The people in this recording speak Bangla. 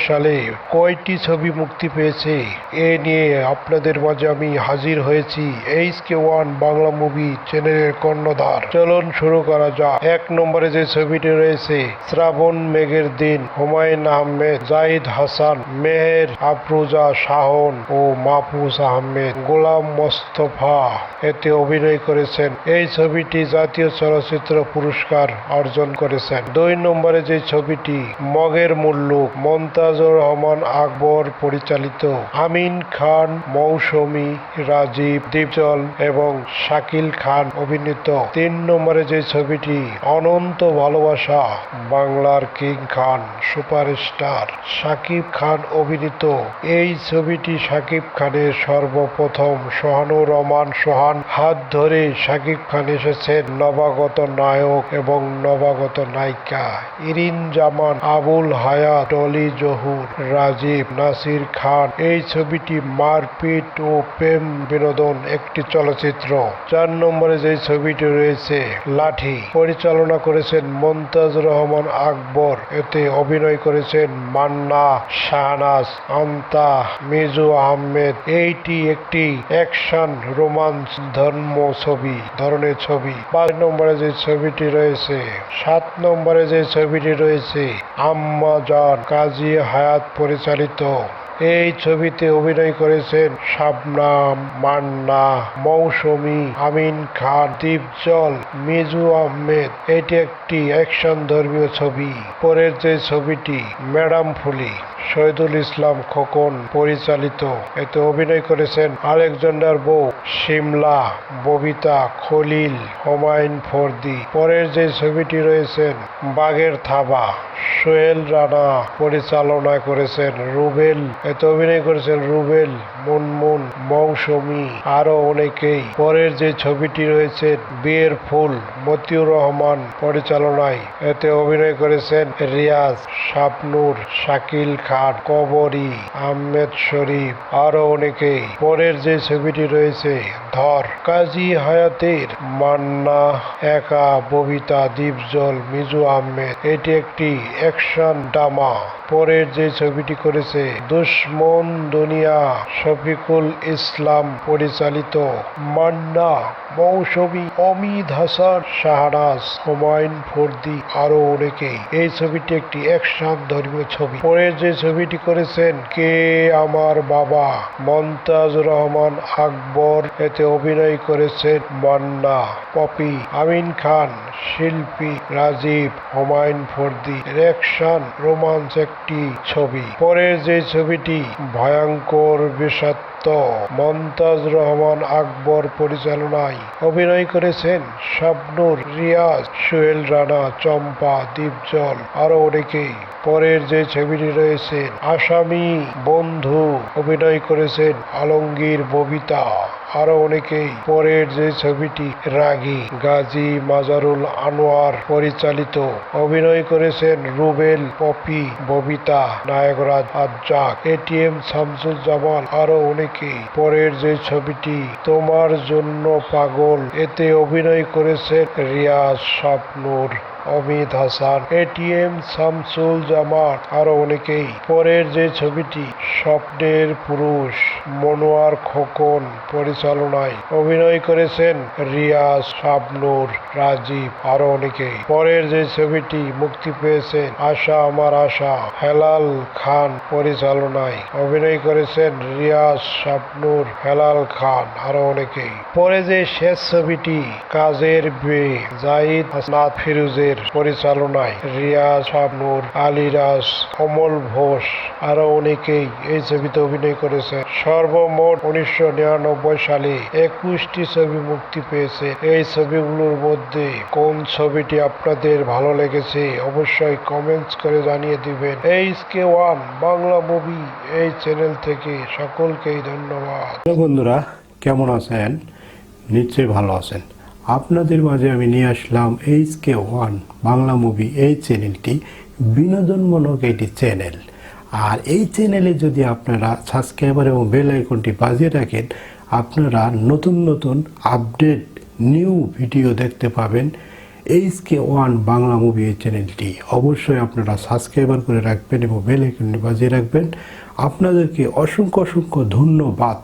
সালে কয়টি ছবি মুক্তি পেয়েছে এ নিয়ে আপনাদের মাঝে আমি হাজির হয়েছি HK1 বাংলা মুভি চ্যানেলের কর্ণধার। চলুন শুরু করা যাক। 1 নম্বরে যে ছবিটি রয়েছে শ্রাবণ মেঘের দিন, হুমায়ুন আহমেদ, জাহিদ হাসান, মেহের আফরোজা শাহন ও মাহফুজ আহমেদ, গোলাম মোস্তফা এতে অভিনয় করেছেন। এই ছবিটি জাতীয় চলচ্চিত্র পুরস্কার অর্জন করেছেন। 2 নম্বরে যে ছবিটি মগের মুল্লুক, মমতাজুর রহমান আকবর পরিচালিত, আমিন খান, মৌসুমী, রাজীব, দীপজল এবং শাকিল খান অভিনীত। 3 নম্বরে যে ছবিটি অনন্ত ভালোবাসা, বাংলার কিং খান সুপারস্টার শাকিব খান অভিনীত। এই ছবিটি শাকিব খানের সর্বপ্রথম সোহানুর রহমান সোহান হাত ধরে শাকিব খান এসেছেন নবাগত নায়ক এবং নবাগত নায়িকা ইরিন জামান, আবুল হায়াত, টলি জহুর, রাজীব, নাসির খান। এই ছবিটি মারপিট ও প্রেম বিনোদন একটি চলচ্চিত্র। 4 নম্বরে যে ছবিটি রয়েছে লাঠি, পরিচালনা করেছেন মমতাজুর রহমান আকবর, এতে অভিনয় করেছেন মান্না, শাহনাজ, আন্তা, মিজু আহমেদ। এইটি একটি অ্যাকশন রোমান্স ধরনের ছবি। 5 নম্বরে যে ছবিটি রয়েছে 7 নম্বরে যে ছবিটি রয়েছে আম্মা জান, কাজী হায়াত পরিচালিত। এই ছবিতে অভিনয় করেছেন শাবনাম, মান্না, মৌসুমী, আমিন খান, দীপজল, মিজু আহমেদ। এটি একটি অ্যাকশন ধর্মীয় ছবি। পরের যে ছবিটি ম্যাডাম ফুলি, শহীদুল ইসলাম খোকন পরিচালিত, এতে অভিনয় করেছেন আলেকজান্ডার বো, শিমলা, ববিতা, খলিল, হুমায়ুন ফরদি। পরের যে ছবিটি রয়েছেন বাঘের থাবা, সোহেল রানা পরিচালনা করেছেন রুবেল, এতে অভিনয় করেছেন রুবেল, মুনমুন, মৌসুমী আরো অনেকেই। পরের যে ছবিটি রয়েছে বিয়ের ফুল, মতিউর রহমান পরিচালনায়, এতে অভিনয় করেছেন রিয়াজ, শাবনূর, শাকিল খান, কবরী, আহমেদ শরীফ আরো অনেকেই। পরের যে ছবিটি রয়েছে ধর, কাজী হায়াতের, মান্না, একা, ববিতা, দীপজল, মিজু আহমেদ। এটি একটি অ্যাকশন ড্রামা। পরের যে ছবিটি করেছে দুশ্মন দুনিয়া, শফিকুল ইসলাম পরিচালিত, মান্না, মৌসুমী, অমিত হাসান, শাহনাজ, হুমায়ুন ফরদি আরো অনেকেই। এই ছবিটি একটি অ্যাকশন ধর্মীয় ছবি। পরের যে ছবিটি করেছেন কে আমার বাবা, মমতাজুর রহমান আকবর, এতে অভিনয় করেছেন মান্না, পপি, আমিন খান, শিল্পী, রাজীব, হুমায়ুন ফরদি। অ্যাকশন রোমান্স একটি ছবি। পরের যে ছবিটি ভয়ঙ্কর বিষাক্ত, মমতাজুর রহমান আকবর পরিচালনায়, অভিনয় করেছেন শাবনূর, রিয়াজ, সোহেল রানা, চম্পা, দীপজল আরো অনেকেই। পরের যে ছবিটি রয়েছে আসামি বন্ধু, অভিনয় করেছেন আলমগীর, ববিতা আরো অনেকেই। পরের যে ছবিটি রাগী, গাজী মাজারুল আনোয়ার পরিচালিত, অভিনয় করেছেন রুবেল, পপি, ববিতা, নায়করাজ আজ্জাক, ATM শামসুজ্জামান আরো অনেকেই। পরের যে ছবিটি তোমার জন্য পাগল, এতে অভিনয় করেছেন রিয়াজ, শাবনূর, অমিত হাসান, ATM শামসুল জামান আরো অনেকেই। পরের যে ছবিটি স্বপ্নের পুরুষ, মনোয়ার খোকন পরিচালনায়, অভিনয় করেছেন রিয়াজ, শাবনূর, রাজীব আরো অনেকেই। পরের যে ছবিটি মুক্তি পেয়েছেন আশা আমার আশা, হেলাল খান পরিচালনায়, অভিনয় করেছেন রিয়াজ, শাবনূর, হেলাল খান আরো অনেকেই। পরে যে শেষ ছবিটি কাজের মেয়ে, জাহিদ হাসান ফিরোজের পরিচালনায়, রিয়াজ, শাবনূর, আলিরাজ, অমল ঘোষ আরো অনেকেই এই ছবিতে অভিনয় করেছে। সর্বমোট 1999 সালে 21টি ছবি মুক্তি পেয়েছে। এই ছবিগুলোর মধ্যে কোন ছবিটি আপনাদের ভালো লেগেছে অবশ্যই কমেন্টস করে জানিয়ে দিবেন। HK1 বাংলা মুভি এই চ্যানেল থেকে সকলকেই ধন্যবাদ। বন্ধুরা কেমন আছেন? নিশ্চয়ই ভালো আছেন। আপনাদের মাঝে আমি নিয়ে আসলাম HK1 বাংলা মুভি এই চ্যানেলটি বিনোদনমূলক একটি চ্যানেল। আর এই চ্যানেলে যদি আপনারা সাবস্ক্রাইবার এবং বেল আইকনটি বাজিয়ে রাখেন, আপনারা নতুন নতুন আপডেট নিউ ভিডিও দেখতে পাবেন HK1 বাংলা মুভি এই চ্যানেলটি অবশ্যই আপনারা সাবস্ক্রাইবার করে রাখবেন এবং বেল আইকনটি বাজিয়ে রাখবেন। আপনাদেরকে অসংখ্য অসংখ্য ধন্যবাদ।